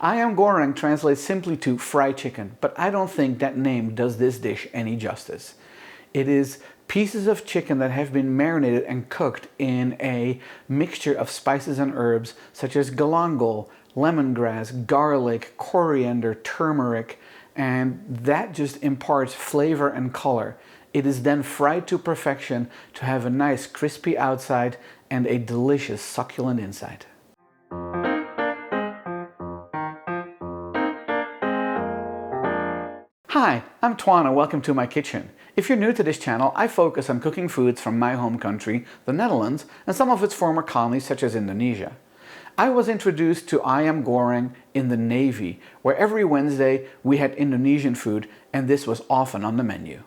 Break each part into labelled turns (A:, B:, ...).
A: Ayam Goreng translates simply to fried chicken, but I don't think that name does this dish any justice. It is pieces of chicken that have been marinated and cooked in a mixture of spices and herbs such as galangal, lemongrass, garlic, coriander, turmeric, and that just imparts flavor and color. It is then fried to perfection to have a nice crispy outside and a delicious succulent inside. Hi, I'm Toine and welcome to my kitchen. If you're new to this channel, I focus on cooking foods from my home country, the Netherlands, and some of its former colonies such as Indonesia. I was introduced to Ayam Goreng in the Navy, where every Wednesday we had Indonesian food and this was often on the menu.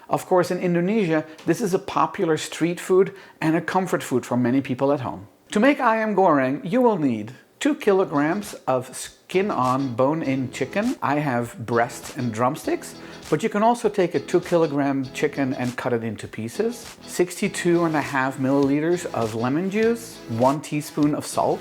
A: Of course, in Indonesia, this is a popular street food and a comfort food for many people at home. To make Ayam Goreng, you will need 2 kilograms of skin-on, bone-in chicken. I have breasts and drumsticks, but you can also take a 2 kilogram chicken and cut it into pieces. 62.5 milliliters of lemon juice, 1 teaspoon of salt,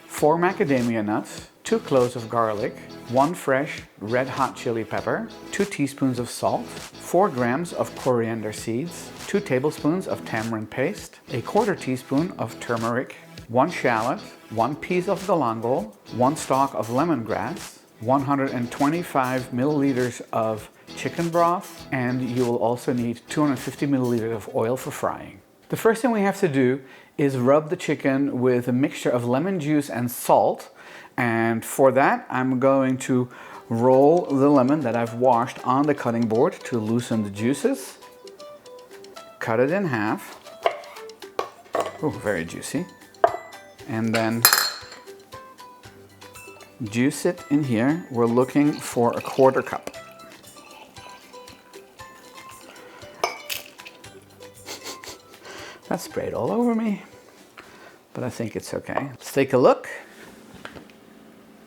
A: 4 macadamia nuts, 2 cloves of garlic, 1 fresh red hot chili pepper, 2 teaspoons of salt, 4 grams of coriander seeds, 2 tablespoons of tamarind paste, a quarter teaspoon of turmeric, 1 shallot, 1 piece of galangal, 1 stalk of lemongrass, 125 milliliters of chicken broth, and you will also need 250 milliliters of oil for frying. The first thing we have to do is rub the chicken with a mixture of lemon juice and salt, and for that I'm going to roll the lemon that I've washed on the cutting board to loosen the juices. Cut it in half. Oh, very juicy. And then juice it in here. We're looking for a quarter cup. That sprayed all over me, but I think it's okay. Let's take a look.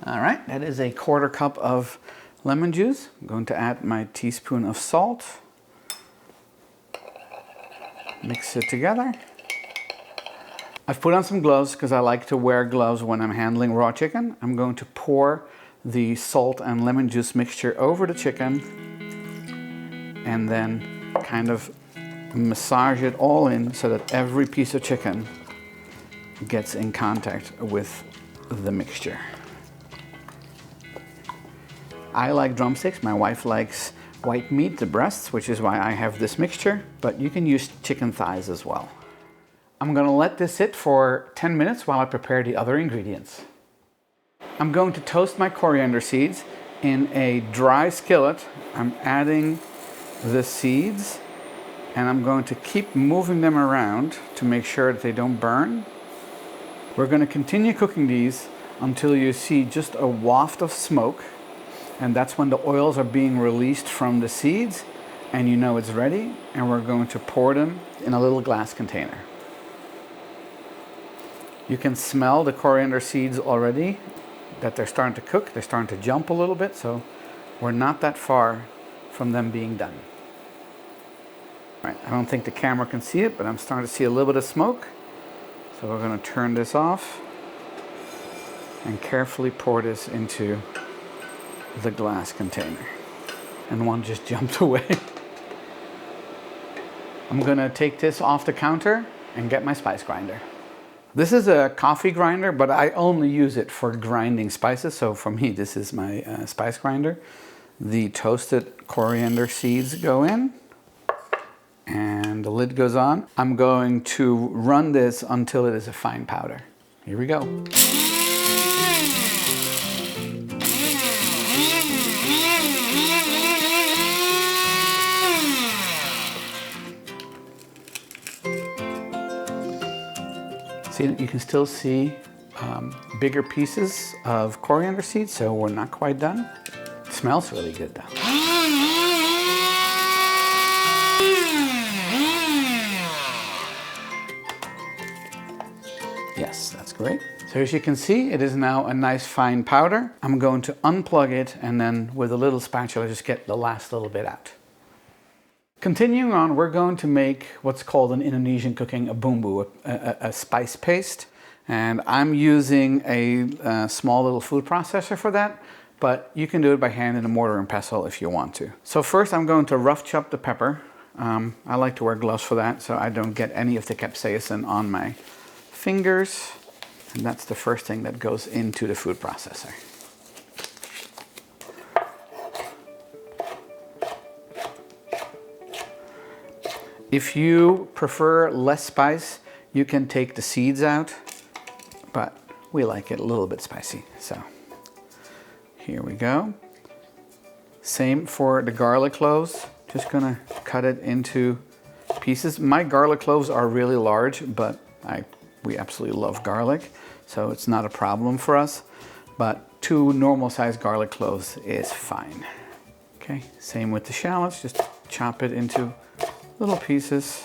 A: All right, that is a quarter cup of lemon juice. I'm going to add my teaspoon of salt. Mix it together. I've put on some gloves because I like to wear gloves when I'm handling raw chicken. I'm going to pour the salt and lemon juice mixture over the chicken and then kind of massage it all in so that every piece of chicken gets in contact with the mixture. I like drumsticks. My wife likes white meat, the breasts, which is why I have this mixture, but you can use chicken thighs as well. I'm going to let this sit for 10 minutes while I prepare the other ingredients. I'm going to toast my coriander seeds in a dry skillet. I'm adding the seeds and I'm going to keep moving them around to make sure that they don't burn. We're going to continue cooking these until you see just a waft of smoke, and that's when the oils are being released from the seeds and you know it's ready, and we're going to pour them in a little glass container. You can smell the coriander seeds already, that they're starting to cook. They're starting to jump a little bit, so we're not that far from them being done. All right, I don't think the camera can see it, but I'm starting to see a little bit of smoke. So we're going to turn this off and carefully pour this into the glass container. And one just jumped away. I'm going to take this off the counter and get my spice grinder. This is a coffee grinder, but I only use it for grinding spices. So for me, this is my spice grinder. The toasted coriander seeds go in and the lid goes on. I'm going to run this until it is a fine powder. Here we go. See, you can still see bigger pieces of coriander seeds, so we're not quite done. It smells really good though. Yes, that's great. So as you can see, it is now a nice fine powder. I'm going to unplug it and then with a little spatula just get the last little bit out. Continuing on, we're going to make what's called in Indonesian cooking a boemboe, a spice paste. And I'm using a small little food processor for that, but you can do it by hand in a mortar and pestle if you want to. So first I'm going to rough chop the pepper. I like to wear gloves for that so I don't get any of the capsaicin on my fingers. And that's the first thing that goes into the food processor. If you prefer less spice, you can take the seeds out, but we like it a little bit spicy. So here we go. Same for the garlic cloves. Just gonna cut it into pieces. My garlic cloves are really large, but we absolutely love garlic, so it's not a problem for us. But 2 normal sized garlic cloves is fine. Okay, same with the shallots. Just chop it into little pieces.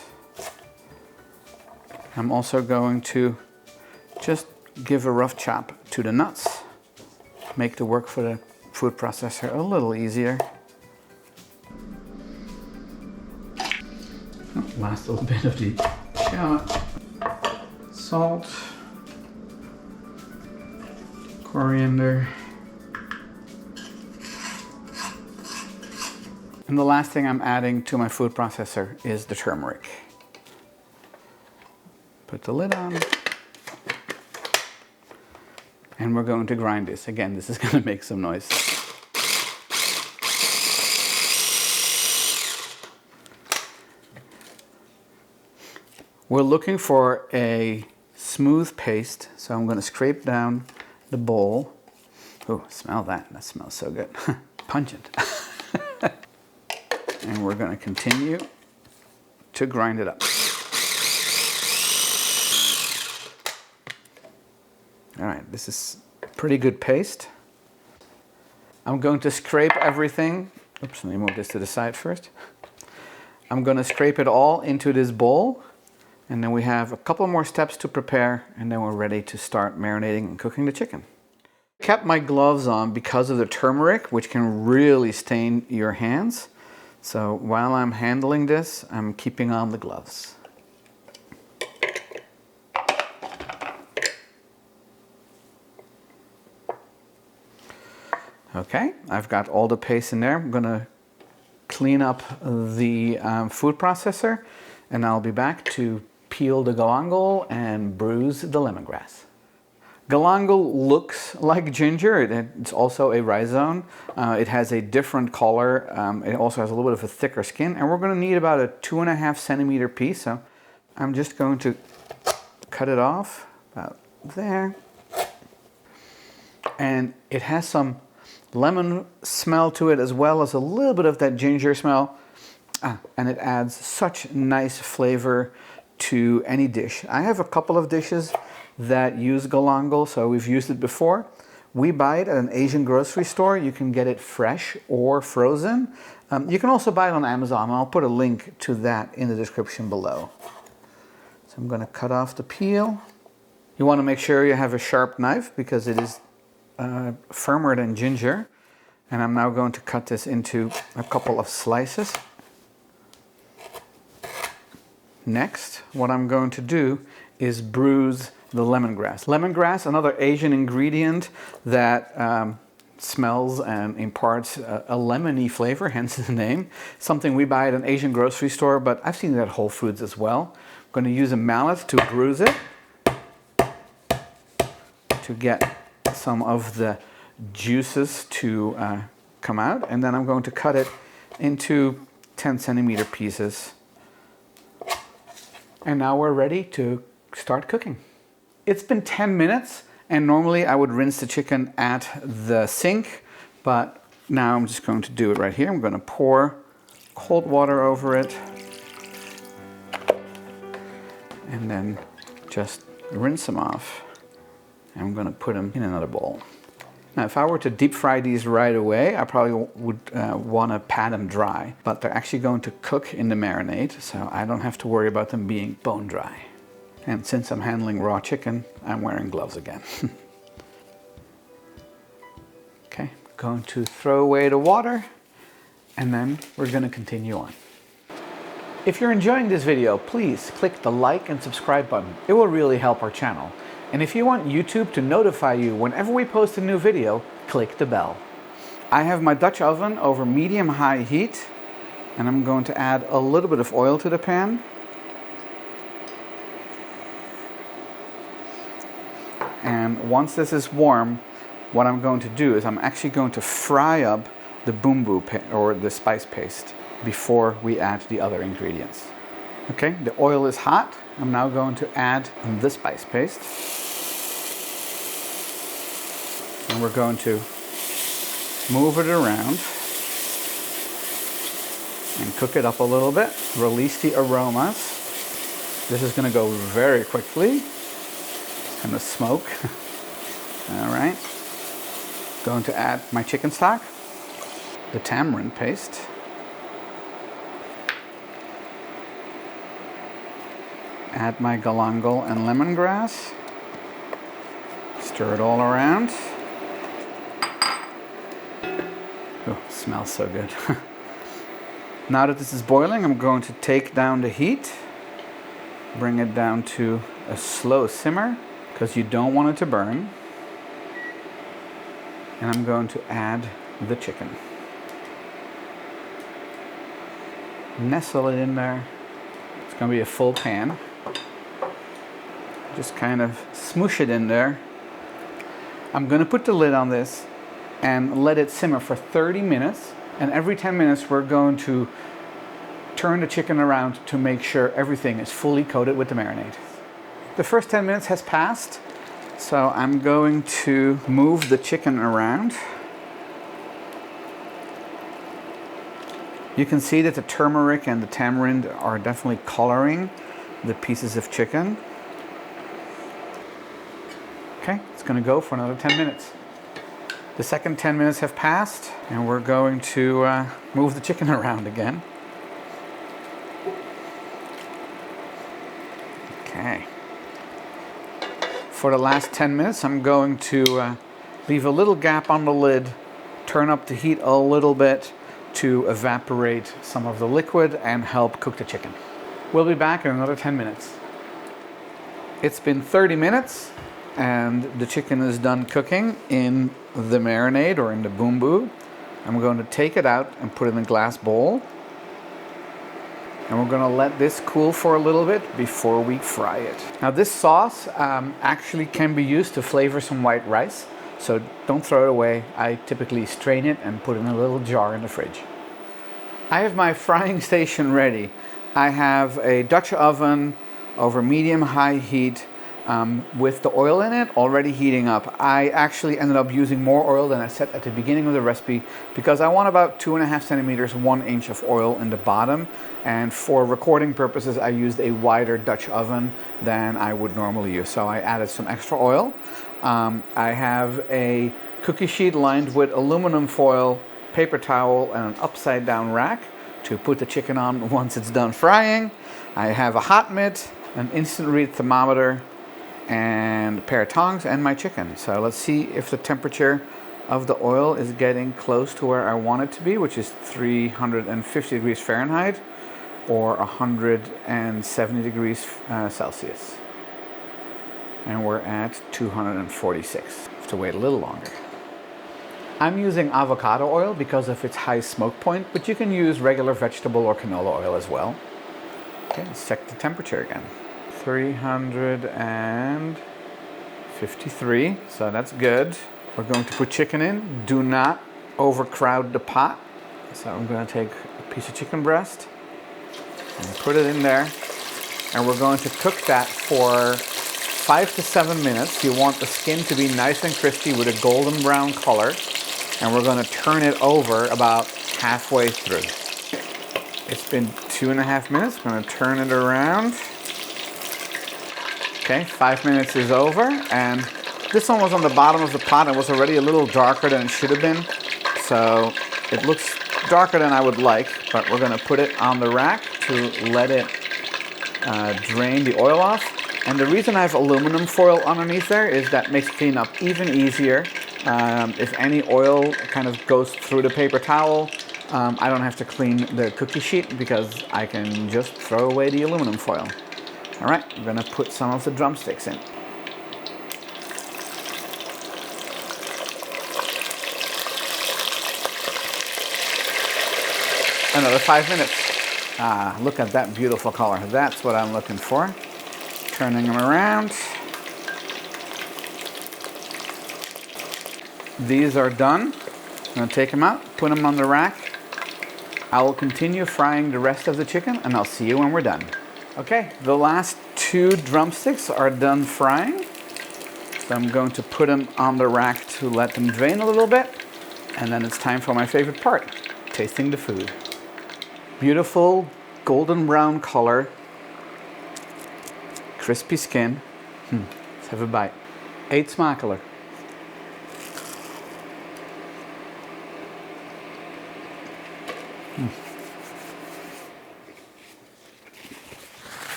A: I'm also going to just give a rough chop to the nuts. Make the work for the food processor a little easier. Last little bit of the shallot. Salt. Coriander. And the last thing I'm adding to my food processor is the turmeric. Put the lid on. And we're going to grind this. Again, this is going to make some noise. We're looking for a smooth paste, so I'm going to scrape down the bowl. Oh, smell that. That smells so good. Pungent. And we're going to continue to grind it up. All right, this is pretty good paste. I'm going to scrape everything. Oops, let me move this to the side first. I'm going to scrape it all into this bowl, and then we have a couple more steps to prepare, and then we're ready to start marinating and cooking the chicken. I kept my gloves on because of the turmeric, which can really stain your hands. So while I'm handling this, I'm keeping on the gloves. Okay, I've got all the paste in there. I'm gonna clean up the food processor, and I'll be back to peel the galangal and bruise the lemongrass. Galangal looks like ginger. It's also a rhizome. It has a different color. It also has a little bit of a thicker skin, and we're going to need about a 2.5 centimeter piece. So I'm just going to cut it off about there. And it has some lemon smell to it as well as a little bit of that ginger smell. And it adds such nice flavor to any dish. I have a couple of dishes that use galangal, so we've used it before. We buy it at an Asian grocery store. You can get it fresh or frozen. You can also buy it on Amazon. I'll put a link to that in the description below. So I'm going to cut off the peel. You want to make sure you have a sharp knife because it is firmer than ginger. And I'm now going to cut this into a couple of slices. Next, what I'm going to do is bruise the lemongrass. Lemongrass, another Asian ingredient that smells and imparts a lemony flavor, hence the name. Something we buy at an Asian grocery store, but I've seen it at Whole Foods as well. I'm going to use a mallet to bruise it to get some of the juices to come out, and then I'm going to cut it into 10 centimeter pieces. And now we're ready to start cooking. It's been 10 minutes, and normally I would rinse the chicken at the sink, but now I'm just going to do it right here. I'm going to pour cold water over it and then just rinse them off. And I'm going to put them in another bowl. Now, if I were to deep fry these right away, I probably would want to pat them dry, but they're actually going to cook in the marinade, so I don't have to worry about them being bone dry. And since I'm handling raw chicken, I'm wearing gloves again. Okay, going to throw away the water, and then we're going to continue on. If you're enjoying this video, please click the like and subscribe button. It will really help our channel. And if you want YouTube to notify you whenever we post a new video, click the bell. I have my Dutch oven over medium-high heat, and I'm going to add a little bit of oil to the pan. And once this is warm, what I'm going to do is I'm actually going to fry up the Boemboe or the spice paste before we add the other ingredients. Okay, the oil is hot. I'm now going to add the spice paste. And we're going to move it around and cook it up a little bit. Release the aromas. This is going to go very quickly. And the smoke. All right. Going to add my chicken stock, the tamarind paste, add my galangal and lemongrass, stir it all around. Oh, smells so good. Now that this is boiling, I'm going to take down the heat, bring it down to a slow simmer because you don't want it to burn. And I'm going to add the chicken. Nestle it in there. It's going to be a full pan. Just kind of smoosh it in there. I'm going to put the lid on this and let it simmer for 30 minutes. And every 10 minutes we're going to turn the chicken around to make sure everything is fully coated with the marinade. The first 10 minutes has passed. So I'm going to move the chicken around. You can see that the turmeric and the tamarind are definitely coloring the pieces of chicken. Okay, it's going to go for another 10 minutes. The second 10 minutes have passed, and we're going to move the chicken around again. Okay. For the last 10 minutes, I'm going to leave a little gap on the lid, turn up the heat a little bit to evaporate some of the liquid and help cook the chicken. We'll be back in another 10 minutes. It's been 30 minutes and the chicken is done cooking in the marinade or in the Boemboe. I'm going to take it out and put it in a glass bowl. And we're going to let this cool for a little bit before we fry it. Now this sauce actually can be used to flavor some white rice, so don't throw it away. I typically strain it and put it in a little jar in the fridge. I have my frying station ready. I have a Dutch oven over medium-high heat with the oil in it already heating up. I actually ended up using more oil than I said at the beginning of the recipe because I want about 2.5 centimeters, 1 inch of oil in the bottom. And for recording purposes, I used a wider Dutch oven than I would normally use. So I added some extra oil. I have a cookie sheet lined with aluminum foil, paper towel, and an upside down rack to put the chicken on once it's done frying. I have a hot mitt, an instant read thermometer, and a pair of tongs and my chicken. So let's see if the temperature of the oil is getting close to where I want it to be, which is 350 degrees Fahrenheit or 170 degrees Celsius. And we're at 246. Have to wait a little longer. I'm using avocado oil because of its high smoke point, but you can use regular vegetable or canola oil as well. Okay, let's check the temperature again. 353, so that's good. We're going to put chicken in. Do not overcrowd the pot. So I'm going to take a piece of chicken breast and put it in there. And we're going to cook that for 5 to 7 minutes. You want the skin to be nice and crispy with a golden brown color. And we're going to turn it over about halfway through. It's been 2.5 minutes. I'm going to turn it around. Okay, 5 minutes is over, and this one was on the bottom of the pot and was already a little darker than it should have been. So it looks darker than I would like, but we're going to put it on the rack to let it drain the oil off. And the reason I have aluminum foil underneath there is that makes cleanup even easier. If any oil kind of goes through the paper towel, I don't have to clean the cookie sheet because I can just throw away the aluminum foil. All right, I'm gonna put some of the drumsticks in. Another 5 minutes. Ah, look at that beautiful color. That's what I'm looking for. Turning them around. These are done. I'm going to take them out, put them on the rack. I will continue frying the rest of the chicken, and I'll see you when we're done. Okay, the last 2 drumsticks are done frying. So I'm going to put them on the rack to let them drain a little bit. And then it's time for my favorite part, tasting the food. Beautiful golden brown color, crispy skin. Let's have a bite. Eet Smakelijk.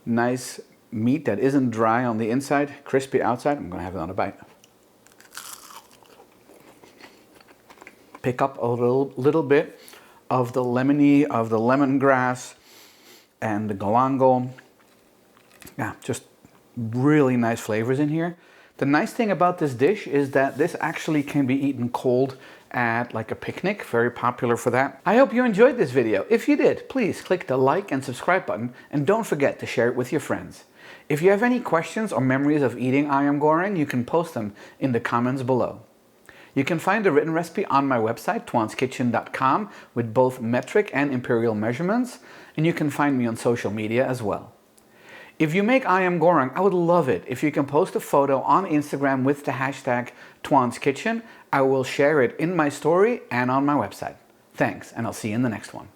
A: Nice meat that isn't dry on the inside, crispy outside. I'm gonna have another bite. Pick up a little bit of the lemony, of the lemongrass and the galangal. Yeah, just really nice flavors in here. The nice thing about this dish is that this actually can be eaten cold at like a picnic, very popular for that. I hope you enjoyed this video. If you did, please click the like and subscribe button and don't forget to share it with your friends. If you have any questions or memories of eating Ayam Goreng, you can post them in the comments below. You can find the written recipe on my website, toineskitchen.com, with both metric and imperial measurements, and you can find me on social media as well. If you make Ayam Goreng, I would love it if you can post a photo on Instagram with the hashtag ToinesKitchen. I will share it in my story and on my website. Thanks, and I'll see you in the next one.